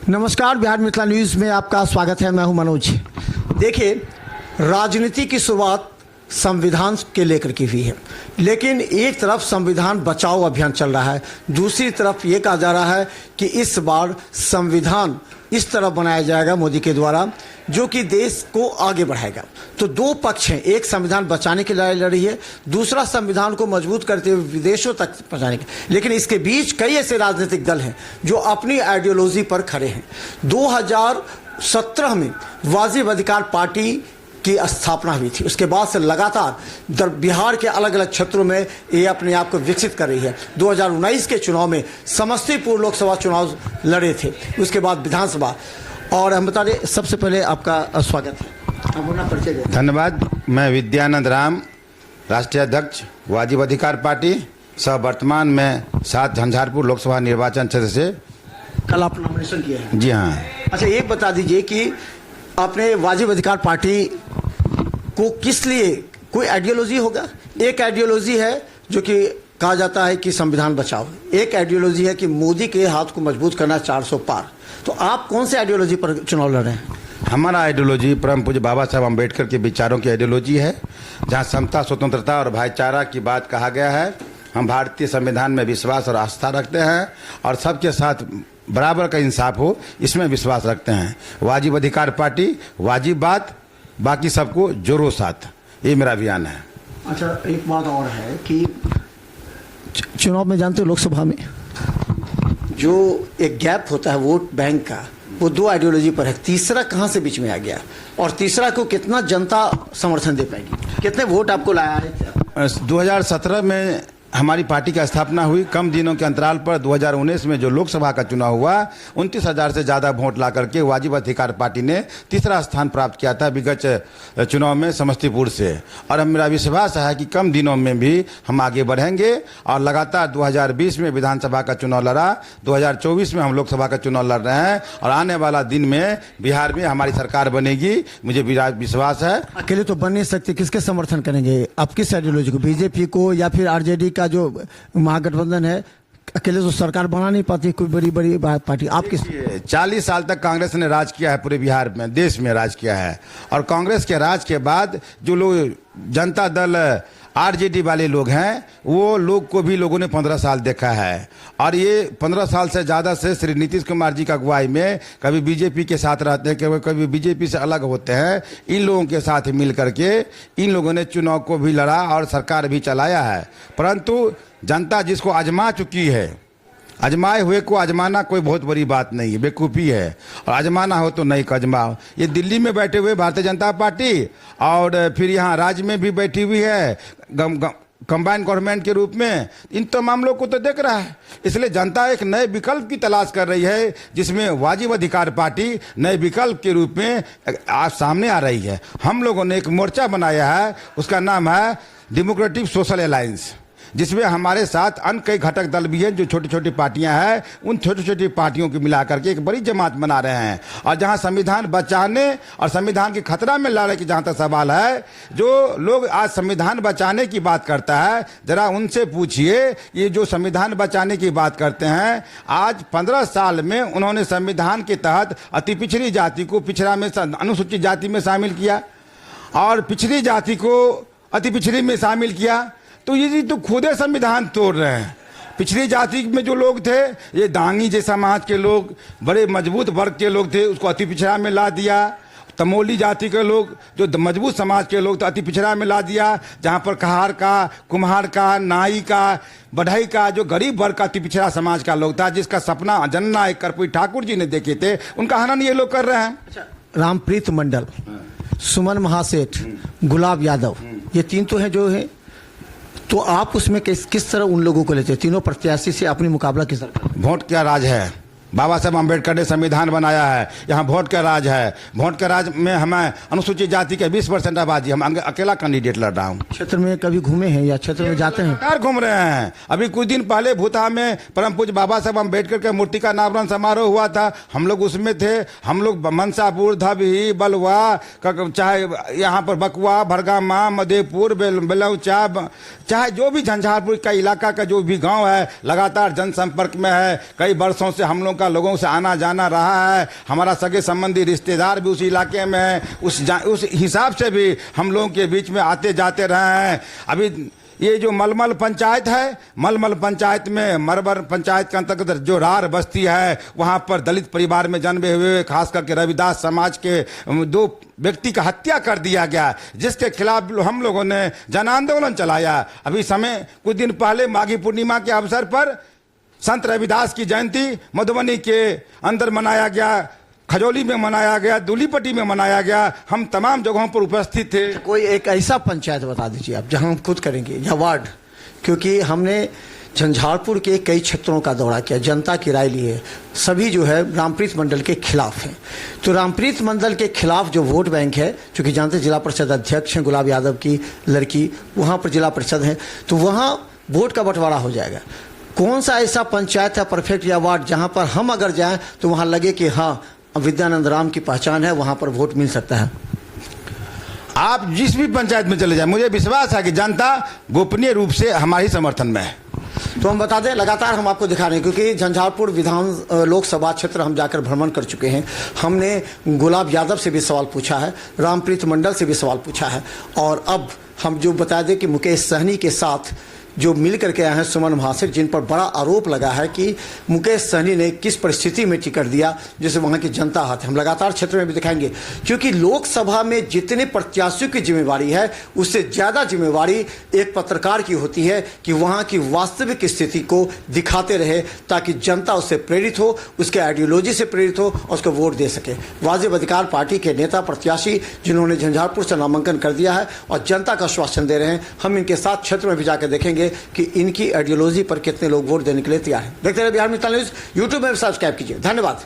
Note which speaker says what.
Speaker 1: नमस्कार, बिहार मिथिला न्यूज़ में आपका स्वागत है। मैं हूं मनोज। देखिए, राजनीति की शुरुआत संविधान के लेकर की हुई है, लेकिन एक तरफ संविधान बचाओ अभियान चल रहा है, दूसरी तरफ ये कहा जा रहा है कि इस बार संविधान इस तरह बनाया जाएगा मोदी के द्वारा जो कि देश को आगे बढ़ाएगा। तो दो पक्ष हैं, एक संविधान बचाने की लड़ाई लड़ रही है, दूसरा संविधान को मजबूत करते हुए विदेशों तक पहुंचाने की। लेकिन इसके बीच कई ऐसे राजनीतिक दल हैं जो अपनी आइडियोलॉजी पर खड़े हैं। 2017 में वाजिब अधिकार पार्टी की स्थापना हुई थी, उसके बाद से लगातार बिहार के अलग अलग क्षेत्रों में ये अपने आप को विकसित कर रही है। 2019 के चुनाव में समस्तीपुर लोकसभा चुनाव लड़े थे, उसके बाद विधानसभा। और हम बता दें, सबसे पहले आपका स्वागत है, अपना परिचय दें।
Speaker 2: धन्यवाद। मैं विद्यानंद राम, राष्ट्रीय अध्यक्ष वाजिब अधिकार पार्टी, सह वर्तमान में 7 झंझारपुर लोकसभा निर्वाचन क्षेत्र से।
Speaker 1: कल आप नॉमिनेशन किए हैं?
Speaker 2: जी हाँ।
Speaker 1: अच्छा, एक बता दीजिए कि आपने वाजिब अधिकार पार्टी को किस लिए, कोई आइडियोलॉजी होगा? एक आइडियोलॉजी है जो कि कहा जाता है कि संविधान बचाओ, एक आइडियोलॉजी है कि मोदी के हाथ को मजबूत करना 400 पार। तो आप कौन से आइडियोलॉजी पर चुनाव लड़ रहे हैं?
Speaker 2: हमारा आइडियोलॉजी परम पूज्य बाबा साहब अम्बेडकर के विचारों की आइडियोलॉजी है, जहाँ समता, स्वतंत्रता और भाईचारा की बात कहा गया है। हम भारतीय संविधान में विश्वास और आस्था रखते हैं और सबके साथ बराबर का इंसाफ हो, इसमें विश्वास रखते हैं। वाजिब अधिकार पार्टी, वाजिब बात, बाकी सबको जोरों साथ, ये मेरा अभियान है।
Speaker 1: अच्छा, एक बात और है कि चुनाव में जानते हो लोकसभा में जो एक गैप होता है वोट बैंक का, वो दो आइडियोलॉजी पर है। तीसरा कहाँ से बीच में आ गया और तीसरा को कितना जनता समर्थन दे पाएगी? कितने वोट आपको लाया है?
Speaker 2: 2017 में हमारी पार्टी की स्थापना हुई। कम दिनों के अंतराल पर 2019 में जो लोकसभा का चुनाव हुआ, 29,000 से ज़्यादा वोट ला करके वाजिब अधिकार पार्टी ने तीसरा स्थान प्राप्त किया था विगत चुनाव में समस्तीपुर से। और मेरा विश्वास है कि कम दिनों में भी हम आगे बढ़ेंगे और लगातार 2020 में विधानसभा का चुनाव लड़ा, 2024 में हम लोकसभा का चुनाव लड़ रहे हैं और आने वाला दिन में बिहार में हमारी सरकार बनेगी, मुझे विश्वास है।
Speaker 1: अकेले तो बन नहीं सकते, किसके समर्थन करेंगे आप? किस आइडियोलॉजी को, बीजेपी को या फिर आरजेडी का जो महागठबंधन है? अकेले तो सरकार बना नहीं पाती कोई बड़ी बड़ी पार्टी। आप किस?
Speaker 2: 40 साल तक कांग्रेस ने राज किया है, पूरे बिहार में, देश में राज किया है। और कांग्रेस के राज के बाद जो लोग जनता दल आरजेडी वाले लोग हैं, वो लोग को भी लोगों ने 15 साल देखा है। और ये 15 साल से ज़्यादा से श्री नीतीश कुमार जी का अगुवाई में कभी बीजेपी के साथ रहते हैं, कभी बीजेपी से अलग होते हैं। इन लोगों के साथ मिल करके इन लोगों ने चुनाव को भी लड़ा और सरकार भी चलाया है। परंतु जनता जिसको आजमा चुकी है, आजमाए हुए को आजमाना कोई बहुत बड़ी बात नहीं है, बेवकूफ़ी है। और आजमाना हो तो नहीं आजमाओ। ये दिल्ली में बैठे हुए भारतीय जनता पार्टी और फिर यहाँ राज्य में भी बैठी हुई है कंबाइंड गवर्नमेंट के रूप में, इन तमाम लोग को तो देख रहा है। इसलिए जनता एक नए विकल्प की तलाश कर रही है, जिसमें वाजिब अधिकार पार्टी नए विकल्प के रूप में आज सामने आ रही है। हम लोगों ने एक मोर्चा बनाया है, उसका नाम है डेमोक्रेटिक सोशल अलायंस, जिसमें हमारे साथ अन्य कई घटक दल भी हैं जो छोटी छोटी पार्टियां हैं। उन छोटी छोटी पार्टियों को मिला करके एक बड़ी जमात बना रहे हैं। और जहां संविधान बचाने और संविधान के खतरा में लाने की जहां तक सवाल है, जो लोग आज संविधान बचाने की बात करता है, जरा उनसे पूछिए, ये जो संविधान बचाने की बात करते हैं, आज 15 साल में उन्होंने संविधान के तहत अति पिछड़ी जाति को पिछड़ा में, अनुसूचित जाति में शामिल किया और पिछड़ी जाति को अति पिछड़ी में शामिल किया। तो ये तो खुद संविधान तोड़ रहे हैं। पिछड़ी जाति में जो लोग थे, ये दांगी जैसे समाज के लोग, बड़े मजबूत वर्ग के लोग थे, उसको अति पिछड़ा में ला दिया। तमोली जाति के लोग, जो मजबूत समाज के लोग, तो अति पिछड़ा में ला दिया। जहाँ पर कहार का, कुम्हार का, नाई का, बढ़ई का, जो गरीब वर्ग का अति पिछड़ा समाज का लोग था, जिसका सपना जननायक कर्पूरी ठाकुर जी ने देखे थे, उनका हनन ये लोग कर रहे हैं।
Speaker 1: अच्छा, रामप्रीत मंडल, सुमन महासेठ, गुलाब यादव, ये तीन तो हैं जो है। तो आप उसमें किस तरह उन लोगों को लेते हैं? तीनों प्रत्याशी से अपनी मुकाबला किस तरह?
Speaker 2: वोट क्या राज है? बाबा साहब अम्बेडकर ने संविधान बनाया है, यहाँ वोट का राज है। वोट के राज में हमें अनुसूचित जाति के 20% आबादी, हम अकेला कैंडिडेट लड़ रहा हूँ।
Speaker 1: क्षेत्र में कभी घूमे हैं या क्षेत्र में जाते हैं?
Speaker 2: कार घूम रहे हैं। अभी कुछ दिन पहले भूतहा में परम पूज्य बाबा साहब अम्बेडकर के मूर्ति का अनावरण समारोह हुआ था, हम लोग उसमें थे। हम लोग मनसापुर, धबही, बलवा, चाहे यहाँ पर बकुआ, भरगामा, मधेपुर, बेलौचा, चाहे जो भी झंझारपुर का इलाका का जो भी गाँव है, लगातार जनसंपर्क में है। कई वर्षों से हम लोग का लोगों से आना जाना रहा है, हमारा सगे संबंधी रिश्तेदार भी उस इलाके में है, उस हिसाब से भी हम लोगों के बीच में आते जाते रहे हैं। अभी ये जो मलमल पंचायत है, मलमल पंचायत में मरबर पंचायत के अंतर्गत जो रार बस्ती है, वहाँ पर दलित परिवार में जन्मे हुए खास करके रविदास समाज के 2 व्यक्ति का हत्या कर दिया गया, जिसके खिलाफ हम लोगों ने जन आंदोलन चलाया। अभी समय कुछ दिन पहले माघी पूर्णिमा के अवसर पर संत रविदास की जयंती मधुबनी के अंदर मनाया गया, खजौली में मनाया गया, दूलीपट्टी में मनाया गया, हम तमाम जगहों पर उपस्थित थे।
Speaker 1: कोई एक ऐसा पंचायत बता दीजिए आप जहां हम खुद करेंगे या वार्ड, क्योंकि हमने झंझारपुर के कई क्षेत्रों का दौरा किया, जनता की राय ली है, सभी जो है रामप्रीत मंडल के खिलाफ हैं। तो रामप्रीत मंडल के खिलाफ जो वोट बैंक है, क्योंकि जानते जिला परिषद अध्यक्ष हैं गुलाब यादव की लड़की, वहाँ पर जिला परिषद है, तो वहाँ वोट का बंटवारा हो जाएगा। कौन सा ऐसा पंचायत है परफेक्ट या वार्ड जहाँ पर हम अगर जाएँ तो वहाँ लगे कि हाँ विद्यानंद राम की पहचान है, वहाँ पर वोट मिल सकता है?
Speaker 2: आप जिस भी पंचायत में चले जाएं, मुझे विश्वास है कि जनता गोपनीय रूप से हमारी समर्थन में है।
Speaker 1: तो हम बता दें, लगातार हम आपको दिखा रहे हैं, क्योंकि झंझारपुर लोकसभा क्षेत्र हम जाकर भ्रमण कर चुके हैं। हमने गुलाब यादव से भी सवाल पूछा है, रामप्रीत मंडल से भी सवाल पूछा है, और अब हम जो बता दें कि मुकेश सहनी के साथ जो मिल करके आए हैं सुमन महासिर, जिन पर बड़ा आरोप लगा है कि मुकेश सहनी ने किस परिस्थिति में टिकट दिया जिसे वहाँ की जनता हाथ है। हम लगातार क्षेत्र में भी दिखाएंगे, क्योंकि लोकसभा में जितने प्रत्याशियों की जिम्मेवारी है उससे ज़्यादा जिम्मेवारी एक पत्रकार की होती है कि वहाँ की वास्तविक स्थिति को दिखाते रहे, ताकि जनता उससे प्रेरित हो, उसके आइडियोलॉजी से प्रेरित हो और उसको वोट दे सके। वाजिब अधिकार पार्टी के नेता प्रत्याशी जिन्होंने झंझारपुर से नामांकन कर दिया है और जनता का आश्वासन दे रहे हैं, हम इनके साथ क्षेत्र में भी जाकर देखेंगे कि इनकी आइडियोलॉजी पर कितने लोग वोट देने के लिए तैयार हैं। देखते रहिए बिहार मित्र न्यूज़, यूट्यूब में सब्सक्राइब कीजिए। धन्यवाद।